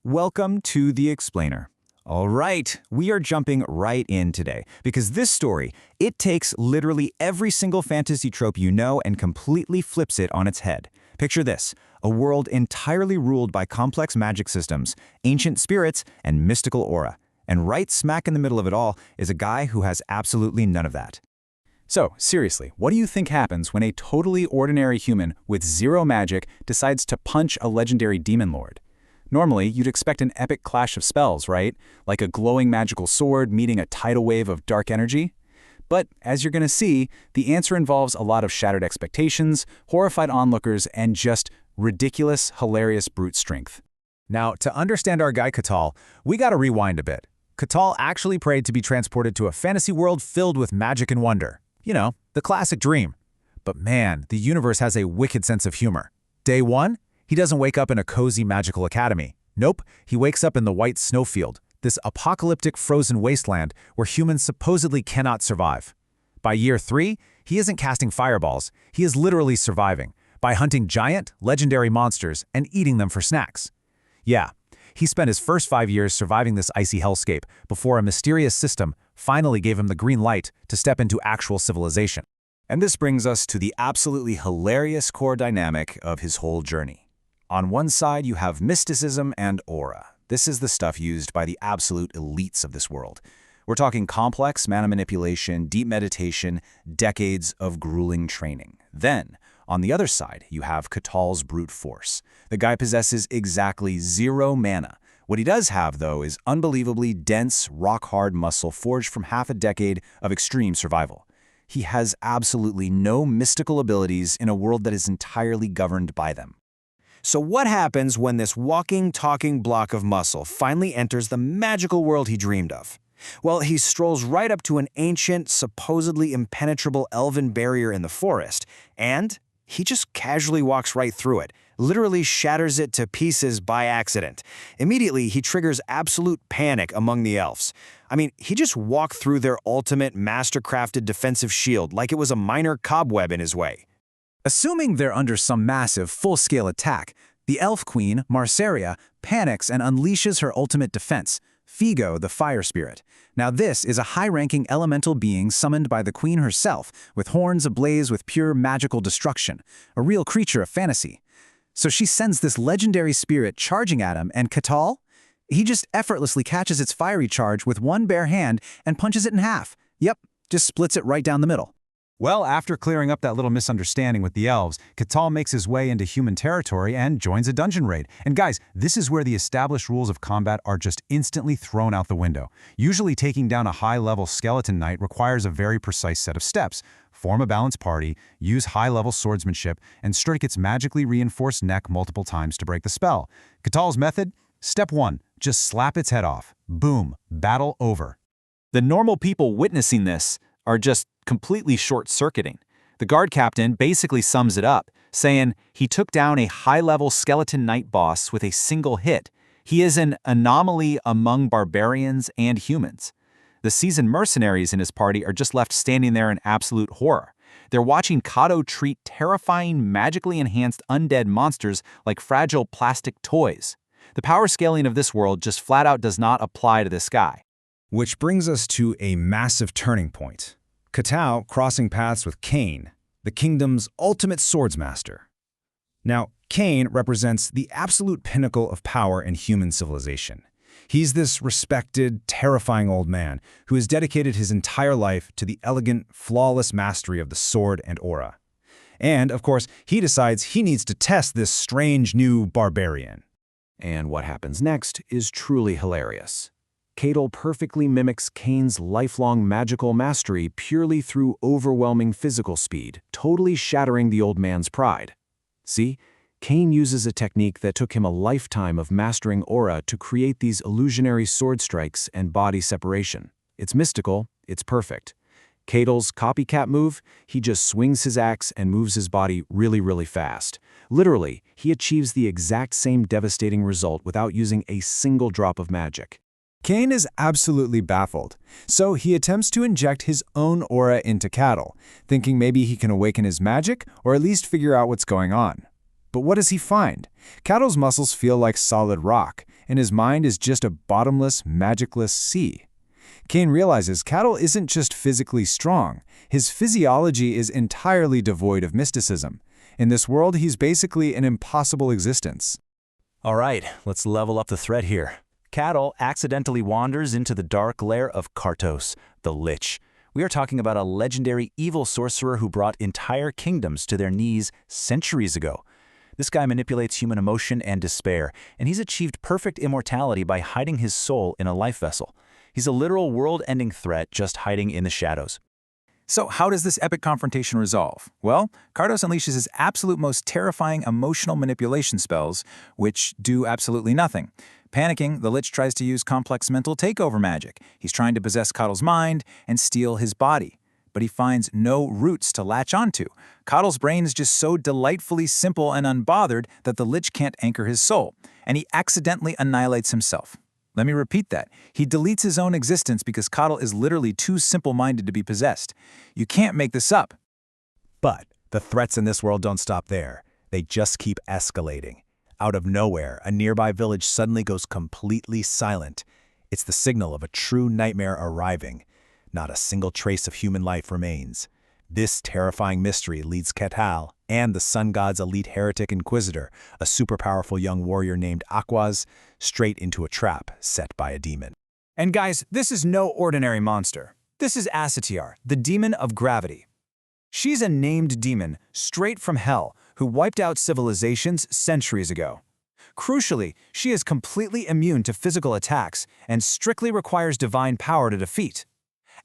Welcome to The Explainer. All right, we are jumping right in today because this story, it takes literally every single fantasy trope you know and completely flips it on its head. Picture this, a world entirely ruled by complex magic systems, ancient spirits, and mystical aura. And right smack in the middle of it all is a guy who has absolutely none of that. So, seriously, what do you think happens when a totally ordinary human with zero magic decides to punch a legendary demon lord? Normally, you'd expect an epic clash of spells, right? Like a glowing magical sword meeting a tidal wave of dark energy. But, as you're going to see, the answer involves a lot of shattered expectations, horrified onlookers, and just ridiculous, hilarious brute strength. Now, to understand our guy Catal, we gotta rewind a bit. Catal actually prayed to be transported to a fantasy world filled with magic and wonder. You know, the classic dream. But man, the universe has a wicked sense of humor. Day one, he doesn't wake up in a cozy magical academy. Nope, he wakes up in the white snowfield, this apocalyptic frozen wasteland where humans supposedly cannot survive. By year 3, he isn't casting fireballs, he is literally surviving by hunting giant, legendary monsters and eating them for snacks. Yeah, he spent his first 5 years surviving this icy hellscape before a mysterious system finally gave him the green light to step into actual civilization. And this brings us to the absolutely hilarious core dynamic of his whole journey. On one side, you have mysticism and aura. This is the stuff used by the absolute elites of this world. We're talking complex mana manipulation, deep meditation, decades of grueling training. Then, on the other side, you have Catal's brute force. The guy possesses exactly 0 mana. What he does have, though, is unbelievably dense, rock-hard muscle forged from half a decade of extreme survival. He has absolutely no mystical abilities in a world that is entirely governed by them. So what happens when this walking, talking block of muscle finally enters the magical world he dreamed of? Well, he strolls right up to an ancient, supposedly impenetrable elven barrier in the forest, and he just casually walks right through it, literally shatters it to pieces by accident. Immediately, he triggers absolute panic among the elves. I mean, he just walked through their ultimate master-crafted defensive shield like it was a minor cobweb in his way. Assuming they're under some massive, full-scale attack, the elf queen, Marceria, panics and unleashes her ultimate defense, Figo, the fire spirit. Now this is a high-ranking elemental being summoned by the queen herself, with horns ablaze with pure magical destruction, a real creature of fantasy. So she sends this legendary spirit charging at him, and Catal? He just effortlessly catches its fiery charge with one bare hand and punches it in half. Yep, just splits it right down the middle. Well, after clearing up that little misunderstanding with the elves, Catal makes his way into human territory and joins a dungeon raid. And guys, this is where the established rules of combat are just instantly thrown out the window. Usually taking down a high-level skeleton knight requires a very precise set of steps. Form a balanced party, use high-level swordsmanship, and strike its magically reinforced neck multiple times to break the spell. Catal's method? Step 1, just slap its head off. Boom, battle over. The normal people witnessing this are just completely short-circuiting. The guard captain basically sums it up, saying he took down a high-level skeleton knight boss with a single hit. He is an anomaly among barbarians and humans. The seasoned mercenaries in his party are just left standing there in absolute horror. They're watching Kato treat terrifying, magically enhanced undead monsters like fragile plastic toys. The power scaling of this world just flat out does not apply to this guy. Which brings us to a massive turning point. Catal crossing paths with Cain, the kingdom's ultimate swordsmaster. Now, Cain represents the absolute pinnacle of power in human civilization. He's this respected, terrifying old man who has dedicated his entire life to the elegant, flawless mastery of the sword and aura. And, of course, he decides he needs to test this strange new barbarian. And what happens next is truly hilarious. Catal perfectly mimics Cain's lifelong magical mastery purely through overwhelming physical speed, totally shattering the old man's pride. See, Cain uses a technique that took him a lifetime of mastering aura to create these illusionary sword strikes and body separation. It's mystical, it's perfect. Catal's copycat move, he just swings his axe and moves his body really, really fast. Literally, he achieves the exact same devastating result without using a single drop of magic. Cain is absolutely baffled, so he attempts to inject his own aura into Catal, thinking maybe he can awaken his magic or at least figure out what's going on. But what does he find? Catal's muscles feel like solid rock, and his mind is just a bottomless, magicless sea. Kane realizes Cattle isn't just physically strong. His physiology is entirely devoid of mysticism. In this world, he's basically an impossible existence. All right, let's level up the thread here. Cattle accidentally wanders into the dark lair of Kartos, the Lich. We are talking about a legendary evil sorcerer who brought entire kingdoms to their knees centuries ago. This guy manipulates human emotion and despair, and he's achieved perfect immortality by hiding his soul in a life vessel. He's a literal world-ending threat just hiding in the shadows. So how does this epic confrontation resolve? Well, Kartos unleashes his absolute most terrifying emotional manipulation spells, which do absolutely nothing. Panicking, the Lich tries to use complex mental takeover magic. He's trying to possess Cottle's mind and steal his body. But he finds no roots to latch onto. Cottle's brain is just so delightfully simple and unbothered that the Lich can't anchor his soul, and he accidentally annihilates himself. Let me repeat that. He deletes his own existence because Cottle is literally too simple-minded to be possessed. You can't make this up. But the threats in this world don't stop there. They just keep escalating. Out of nowhere, a nearby village suddenly goes completely silent. It's the signal of a true nightmare arriving. Not a single trace of human life remains. This terrifying mystery leads Ketal and the sun god's elite heretic inquisitor, a super powerful young warrior named Aquaz, straight into a trap set by a demon. And guys, this is no ordinary monster. This is Asura, the demon of gravity. She's a named demon straight from hell who wiped out civilizations centuries ago. Crucially, she is completely immune to physical attacks and strictly requires divine power to defeat.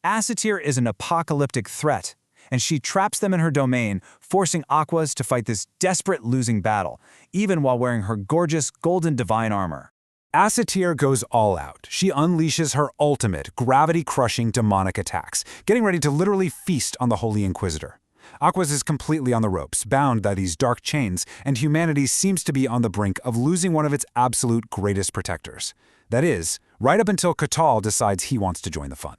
Asura is an apocalyptic threat, and she traps them in her domain, forcing Aquaz to fight this desperate losing battle, even while wearing her gorgeous golden divine armor. Asura goes all out. She unleashes her ultimate, gravity-crushing demonic attacks, getting ready to literally feast on the Holy Inquisitor. Aquaz is completely on the ropes, bound by these dark chains, and humanity seems to be on the brink of losing one of its absolute greatest protectors. That is, right up until Ketal decides he wants to join the fun.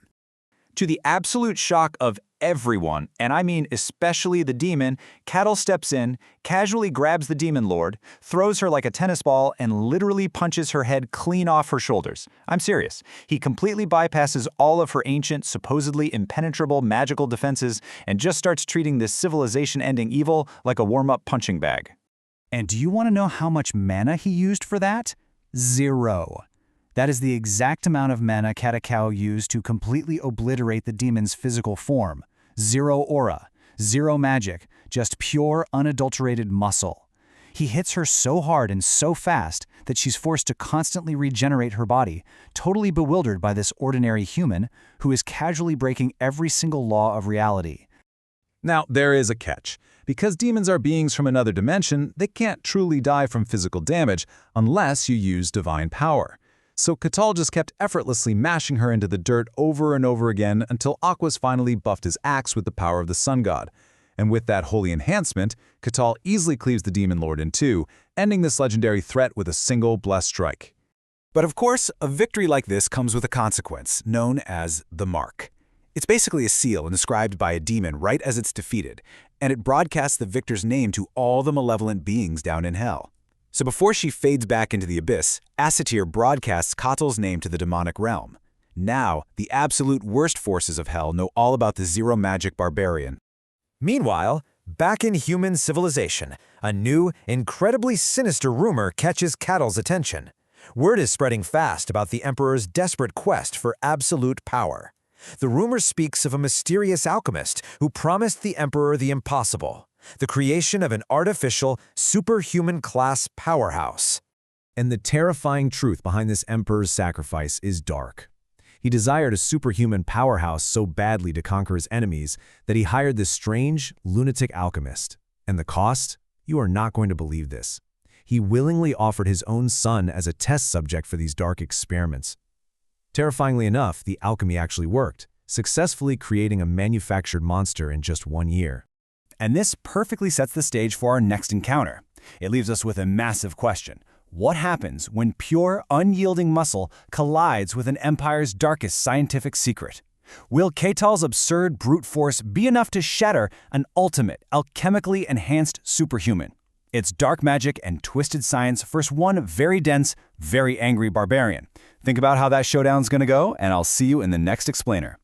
To the absolute shock of everyone, and I mean especially the demon, Cattle steps in, casually grabs the demon lord, throws her like a tennis ball, and literally punches her head clean off her shoulders. I'm serious. He completely bypasses all of her ancient, supposedly impenetrable magical defenses and just starts treating this civilization-ending evil like a warm-up punching bag. And do you want to know how much mana he used for that? 0. That is the exact amount of mana Katakao used to completely obliterate the demon's physical form. 0 aura, 0 magic, just pure, unadulterated muscle. He hits her so hard and so fast that she's forced to constantly regenerate her body, totally bewildered by this ordinary human who is casually breaking every single law of reality. Now, there is a catch. Because demons are beings from another dimension, they can't truly die from physical damage unless you use divine power. So Ketal just kept effortlessly mashing her into the dirt over and over again until Aquaz finally buffed his axe with the power of the sun god. And with that holy enhancement, Ketal easily cleaves the demon lord in two, ending this legendary threat with a single blessed strike. But of course, a victory like this comes with a consequence, known as the mark. It's basically a seal inscribed by a demon right as it's defeated, and it broadcasts the victor's name to all the malevolent beings down in hell. So before she fades back into the abyss, Asura broadcasts Ketal's name to the demonic realm. Now, the absolute worst forces of hell know all about the zero magic barbarian. Meanwhile, back in human civilization, a new, incredibly sinister rumor catches Ketal's attention. Word is spreading fast about the Emperor's desperate quest for absolute power. The rumor speaks of a mysterious alchemist who promised the Emperor the impossible: the creation of an artificial, superhuman-class powerhouse. And the terrifying truth behind this emperor's sacrifice is dark. He desired a superhuman powerhouse so badly to conquer his enemies that he hired this strange, lunatic alchemist. And the cost? You are not going to believe this. He willingly offered his own son as a test subject for these dark experiments. Terrifyingly enough, the alchemy actually worked, successfully creating a manufactured monster in just 1 year. And this perfectly sets the stage for our next encounter. It leaves us with a massive question. What happens when pure, unyielding muscle collides with an empire's darkest scientific secret? Will Ketal's absurd brute force be enough to shatter an ultimate, alchemically enhanced superhuman? It's dark magic and twisted science versus one very dense, very angry barbarian. Think about how that showdown's gonna go, and I'll see you in the next explainer.